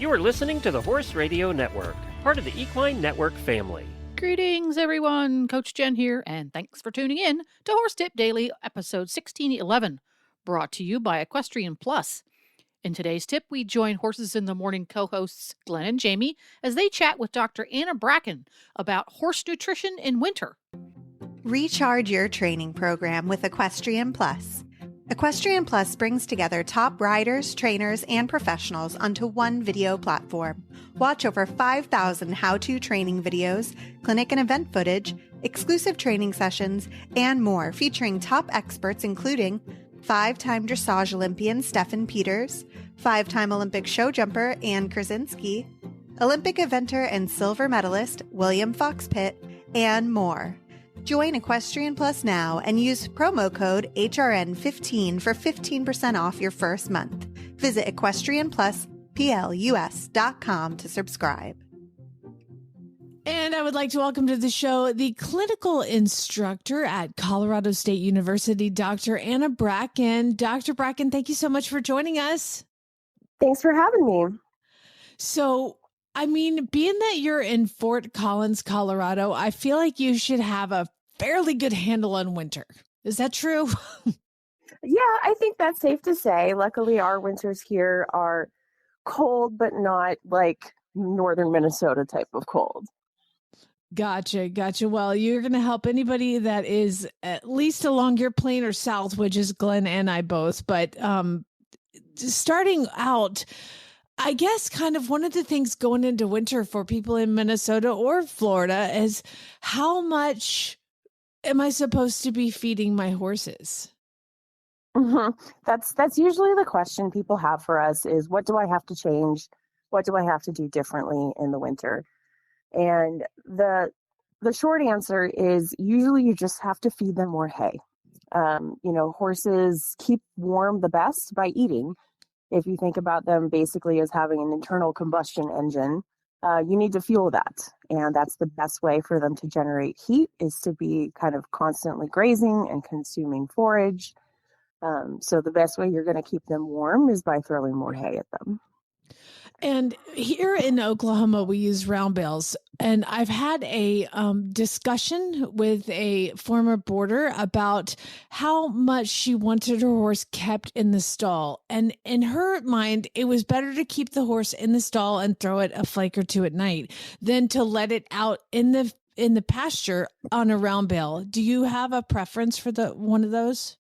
You are listening to the Horse Radio Network, part of the Equine Network family. Greetings, everyone. Coach Jen here, and thanks for tuning in to Horse Tip Daily, episode 1611, brought to you by Equestrian Plus. In today's tip, we join Horses in the Morning co-hosts Glenn and Jamie as they chat with Dr. Anna Bracken about horse nutrition in winter. Recharge your training program with Equestrian Plus. Equestrian Plus brings together top riders, trainers, and professionals onto one video platform. Watch over 5,000 how-to training videos, clinic and event footage, exclusive training sessions, and more featuring top experts including 5-time dressage Olympian Stefan Peters, 5-time Olympic show jumper Ann Krasinski, Olympic eventer and silver medalist William Fox Pitt, and more. Join Equestrian Plus now and use promo code HRN15 for 15% off your first month. Visit equestrianplusplus.com to subscribe. And I would like to welcome to the show the clinical instructor at Colorado State University, Dr. Anna Bracken. Dr. Bracken, thank you so much for joining us. Thanks for having me. So, I mean, being that you're in Fort Collins, Colorado, I feel like you should have a fairly good handle on winter. Is that true? Yeah, I think that's safe to say. Luckily, our winters here are cold, but not like northern Minnesota type of cold. Gotcha. Well, you're going to help anybody that is at least along your plane or south, which is Glenn and I both. But starting out, I guess kind of one of the things going into winter for people in Minnesota or Florida is how much am I supposed to be feeding my horses? Mm-hmm. That's usually the question people have for us is, what do I have to change? What do I have to do differently in the winter? And the short answer is usually you just have to feed them more hay. Horses keep warm the best by eating. If you think about them basically as having an internal combustion engine, you need to fuel that. And that's the best way for them to generate heat is to be kind of constantly grazing and consuming forage. So the best way you're going to keep them warm is by throwing more hay at them. And here in Oklahoma, we use round bales. And I've had a discussion with a former boarder about how much she wanted her horse kept in the stall. And in her mind, it was better to keep the horse in the stall and throw it a flake or two at night than to let it out in the pasture on a round bale. Do you have a preference for one of those?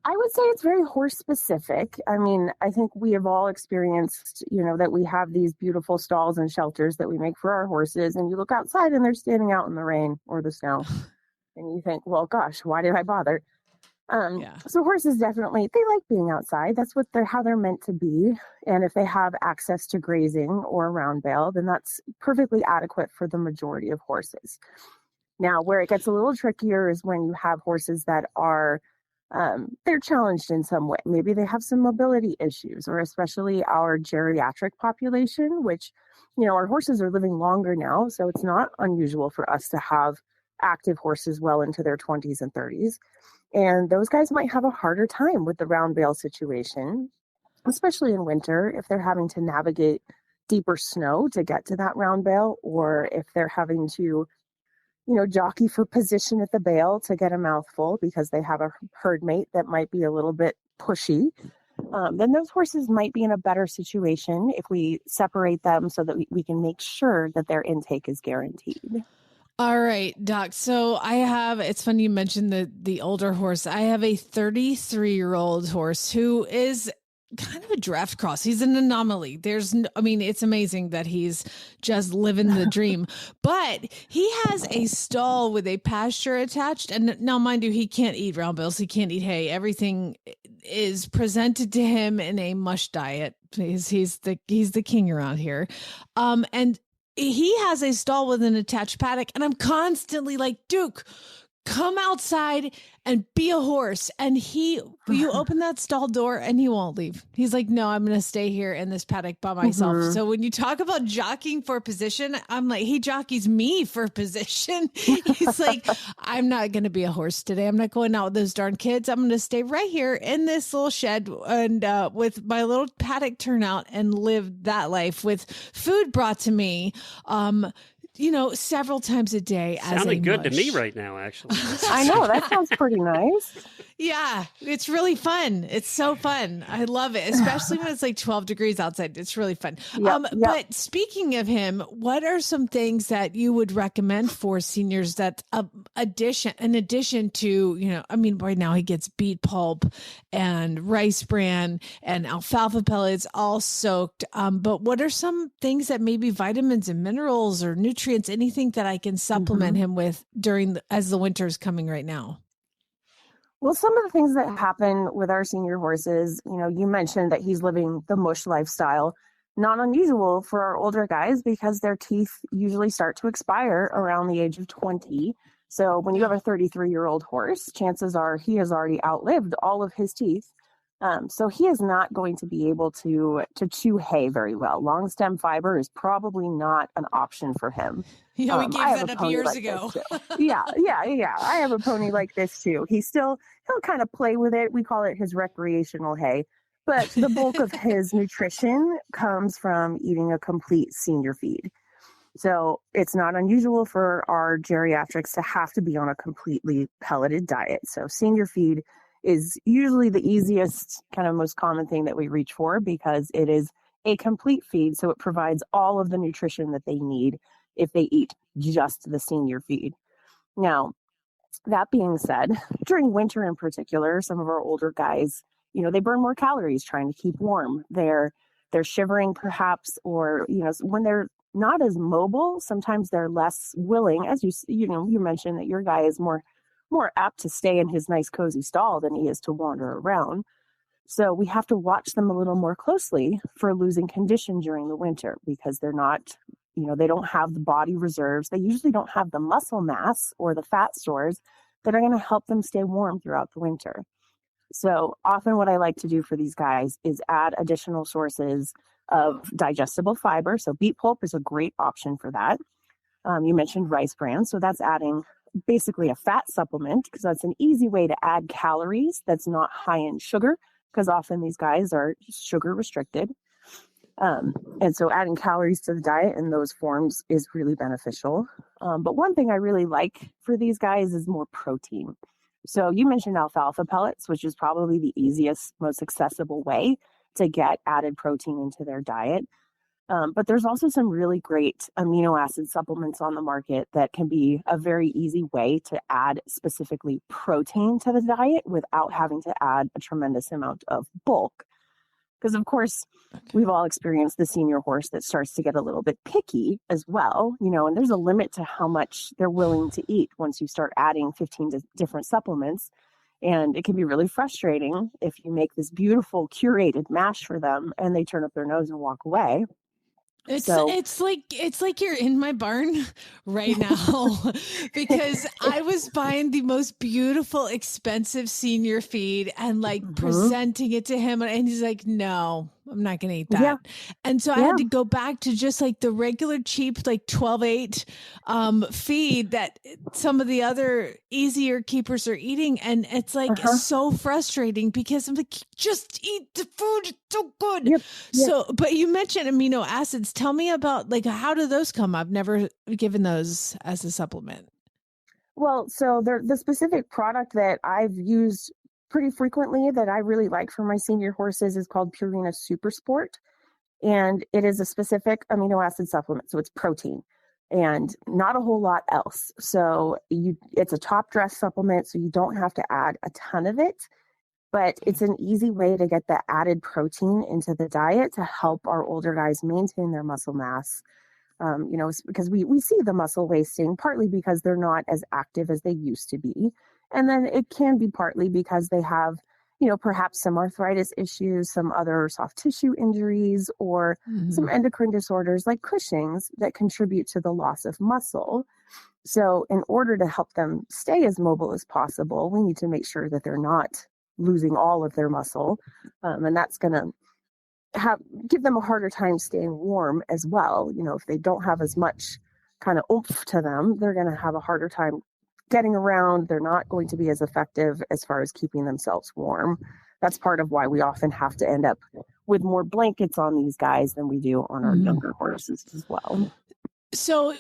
I would say it's very horse specific. I mean, I think we have all experienced, that we have these beautiful stalls and shelters that we make for our horses, and you look outside and they're standing out in the rain or the snow, and you think, well, gosh, why did I bother? So horses definitely, they like being outside. That's how they're meant to be. And if they have access to grazing or a round bale, then that's perfectly adequate for the majority of horses. Now, where it gets a little trickier is when you have horses that are they're challenged in some way. Maybe they have some mobility issues, or especially our geriatric population, which, our horses are living longer now. So it's not unusual for us to have active horses well into their 20s and 30s. And those guys might have a harder time with the round bale situation, especially in winter, if they're having to navigate deeper snow to get to that round bale, or if they're having to jockey for position at the bale to get a mouthful because they have a herd mate that might be a little bit pushy, then those horses might be in a better situation if we separate them so that we can make sure that their intake is guaranteed. All right, Doc. So it's funny you mentioned the older horse. I have a 33-year-old horse who is kind of a draft cross. He's an anomaly. It's amazing that he's just living the dream, but he has a stall with a pasture attached. And now, mind you, he can't eat round bales. He can't eat hay. Everything is presented to him in a mush diet. He's the king around here. And he has a stall with an attached paddock. And I'm constantly like, Duke, come outside and be a horse. And you open that stall door and he won't leave. He's like, no, I'm going to stay here in this paddock by myself. Mhm. So when you talk about jockeying for position, I'm like, he jockeys me for position. He's like, I'm not going to be a horse today. I'm not going out with those darn kids. I'm going to stay right here in this little shed and with my little paddock turnout and live that life with food brought to me. Several times a day. Sounding good to me right now, actually. I know, that sounds pretty nice. Yeah, it's really fun. It's so fun. I love it, especially when it's like 12 degrees outside. It's really fun. Yep. But speaking of him, what are some things that you would recommend for seniors that in addition to, right now he gets beet pulp and rice bran and alfalfa pellets all soaked. But what are some things that maybe vitamins and minerals or nutrients, anything that I can supplement him with as the winter is coming right now? Well, some of the things that happen with our senior horses, you mentioned that he's living the mush lifestyle. Not unusual for our older guys because their teeth usually start to expire around the age of 20. So when you have a 33-year-old horse, chances are he has already outlived all of his teeth. So he is not going to be able to chew hay very well. Long stem fiber is probably not an option for him. We gave that up years ago. Yeah. I have a pony like this too. He'll kind of play with it. We call it his recreational hay. But the bulk of his nutrition comes from eating a complete senior feed. So it's not unusual for our geriatrics to have to be on a completely pelleted diet. So senior feed is usually the easiest, kind of most common thing that we reach for because it is a complete feed. So it provides all of the nutrition that they need if they eat just the senior feed. Now, that being said, during winter in particular, some of our older guys, they burn more calories trying to keep warm. They're shivering perhaps, or, when they're not as mobile, sometimes they're less willing, as you mentioned that your guy is more apt to stay in his nice cozy stall than he is to wander around. So we have to watch them a little more closely for losing condition during the winter because they're not, they don't have the body reserves. They usually don't have the muscle mass or the fat stores that are going to help them stay warm throughout the winter. So often what I like to do for these guys is add additional sources of digestible fiber. So beet pulp is a great option for that. You mentioned rice bran. So that's adding basically a fat supplement because that's an easy way to add calories that's not high in sugar because often these guys are sugar restricted. And so adding calories to the diet in those forms is really beneficial. But one thing I really like for these guys is more protein. So you mentioned alfalfa pellets, which is probably the easiest, most accessible way to get added protein into their diet. But there's also some really great amino acid supplements on the market that can be a very easy way to add specifically protein to the diet without having to add a tremendous amount of bulk. Because, of course, we've all experienced the senior horse that starts to get a little bit picky as well, and there's a limit to how much they're willing to eat once you start adding 15 different supplements. And it can be really frustrating if you make this beautiful curated mash for them and they turn up their nose and walk away. It's like you're in my barn right now because I was buying the most beautiful, expensive senior feed and presenting it to him. And he's like, no, I'm not going to eat that. Yeah. And so I had to go back to just like the regular cheap, 12/8 feed that some of the other easier keepers are eating. And it's so frustrating because I'm like, just eat the food. It's so good. Yep. So, but you mentioned amino acids. Tell me about how do those come? I've never given those as a supplement. Well, so the specific product that I've used pretty frequently that I really like for my senior horses is called Purina Super Sport. And it is a specific amino acid supplement. So it's protein and not a whole lot else. So it's a top dress supplement. So you don't have to add a ton of it, but it's an easy way to get the added protein into the diet to help our older guys maintain their muscle mass. Because we see the muscle wasting partly because they're not as active as they used to be. And then it can be partly because they have, perhaps some arthritis issues, some other soft tissue injuries, or some endocrine disorders like Cushing's that contribute to the loss of muscle. So in order to help them stay as mobile as possible, we need to make sure that they're not losing all of their muscle. And that's going to give them a harder time staying warm as well. If they don't have as much kind of oomph to them, they're going to have a harder time getting around. They're not going to be as effective as far as keeping themselves warm. That's part of why we often have to end up with more blankets on these guys than we do on our younger horses as well. So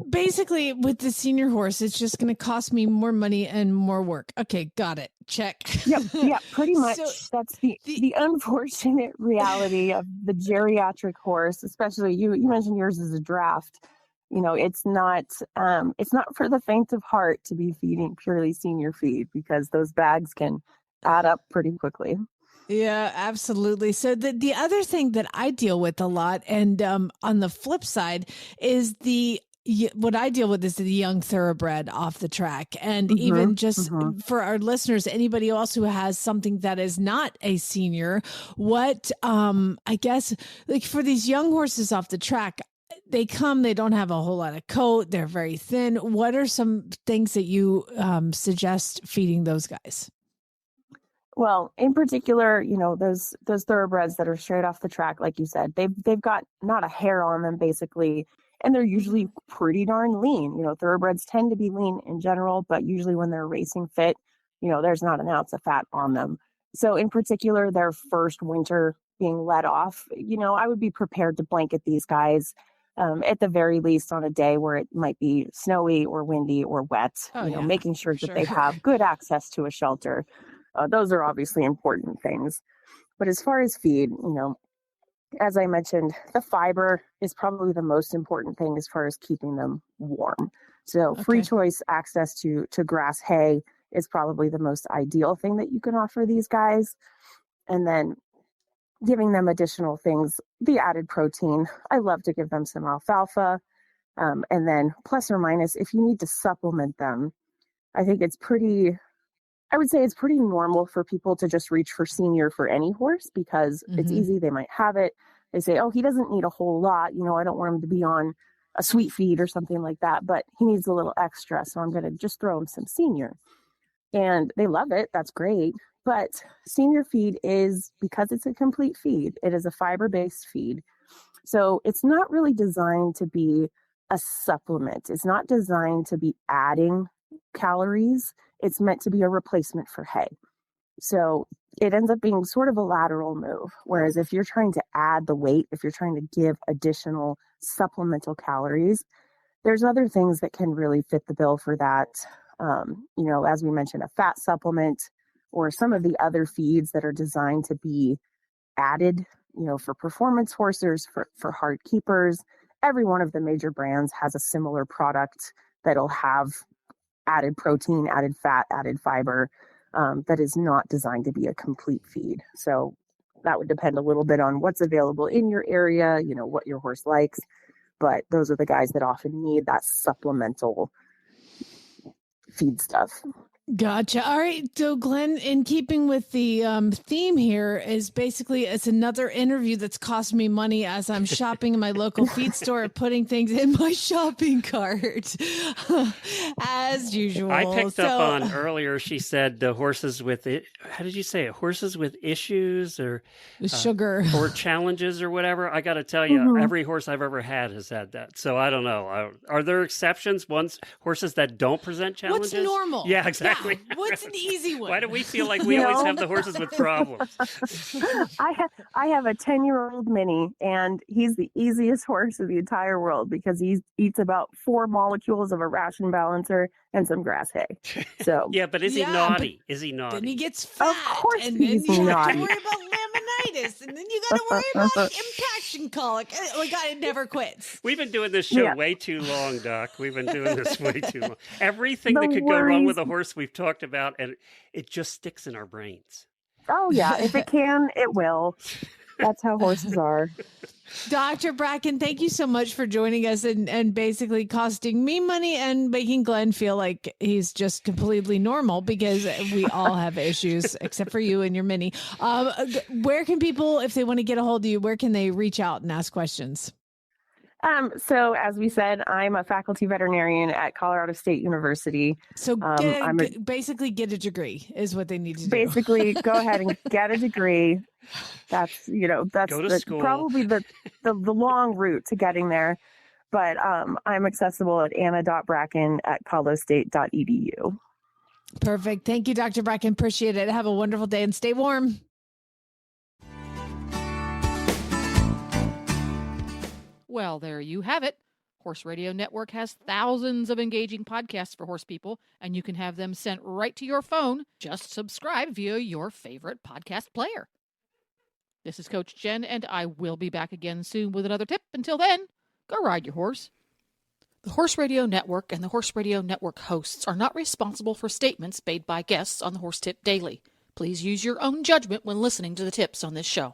basically with the senior horse, it's just going to cost me more money and more work. Okay, got it. Check. Yep, pretty much. So that's the unfortunate reality of the geriatric horse, especially you mentioned yours is a draft. It's not for the faint of heart to be feeding purely senior feed, because those bags can add up pretty quickly. Yeah, absolutely. So the other thing that I deal with a lot, and on the flip side, is what I deal with is the young thoroughbred off the track. And even just for our listeners, anybody else who has something that is not a senior, what I guess, like for these young horses off the track, they don't have a whole lot of coat. They're very thin. What are some things that you suggest feeding those guys? Well, in particular, those thoroughbreds that are straight off the track, like you said, they've got not a hair on them basically, and they're usually pretty darn lean. Thoroughbreds tend to be lean in general, but usually when they're racing fit, there's not an ounce of fat on them. So in particular, their first winter being let off, I would be prepared to blanket these guys at the very least on a day where it might be snowy or windy or wet, making sure that they have good access to a shelter. Those are obviously important things. But as far as feed, as I mentioned, the fiber is probably the most important thing as far as keeping them warm. So free choice access to grass hay is probably the most ideal thing that you can offer these guys. And then giving them additional things, the added protein. I love to give them some alfalfa. And then plus or minus, if you need to supplement them, I think I would say it's pretty normal for people to just reach for senior for any horse because it's easy. They might have it. They say, oh, he doesn't need a whole lot. I don't want him to be on a sweet feed or something like that, but he needs a little extra. So I'm going to just throw him some senior. And they love it. That's great. But senior feed is, because it's a complete feed, it is a fiber-based feed. So it's not really designed to be a supplement. It's not designed to be adding calories. It's meant to be a replacement for hay. So it ends up being sort of a lateral move. Whereas if you're trying to add the weight, if you're trying to give additional supplemental calories, there's other things that can really fit the bill for that. As we mentioned, a fat supplement or some of the other feeds that are designed to be added, for performance horses, for hard keepers. Every one of the major brands has a similar product that'll have added protein, added fat, added fiber, that is not designed to be a complete feed. So that would depend a little bit on what's available in your area, what your horse likes. But those are the guys that often need that supplemental feed stuff. Gotcha. All right. So Glenn, in keeping with the theme here, is basically it's another interview that's cost me money as I'm shopping in my local feed store, putting things in my shopping cart as usual. I picked up on earlier, she said the horses with it. How did you say it? Horses with issues or sugar or challenges or whatever. I got to tell you, every horse I've ever had has had that. So I don't know. Are there exceptions? Horses that don't present challenges? What's normal? Yeah, exactly. Yeah. What's an easy one? Why do we feel like we always have the horses with problems? I have a 10-year-old mini, and he's the easiest horse in the entire world because he eats about 4 molecules of a ration balancer and some grass hay. So yeah, but is he naughty? Is he naughty? Then he gets fat. Of course and he's then you naughty. have to worry about laminitis, and then you got to worry about impaction colic. Like it never quits. We've been doing this show way too long, Doc. We've been doing this way too long. Everything that could go wrong with a horse we've talked about, and it just sticks in our brains. Oh, yeah. If it can, it will. That's how horses are. Dr. Bracken, thank you so much for joining us and basically costing me money and making Glenn feel like he's just completely normal because we all have issues except for you and your mini. Where can people, if they want to get a hold of you, where can they reach out and ask questions? So as we said, I'm a faculty veterinarian at Colorado State University. So basically get a degree is what they need to do. Basically, go ahead and get a degree. That's Go to school. Probably the long route to getting there. But I'm accessible at anna.bracken@colostate.edu. Perfect. Thank you, Dr. Bracken. Appreciate it. Have a wonderful day and stay warm. Well, there you have it. Horse Radio Network has thousands of engaging podcasts for horse people, and you can have them sent right to your phone. Just subscribe via your favorite podcast player. This is Coach Jen, and I will be back again soon with another tip. Until then, go ride your horse. The Horse Radio Network and the Horse Radio Network hosts are not responsible for statements made by guests on the Horse Tip Daily. Please use your own judgment when listening to the tips on this show.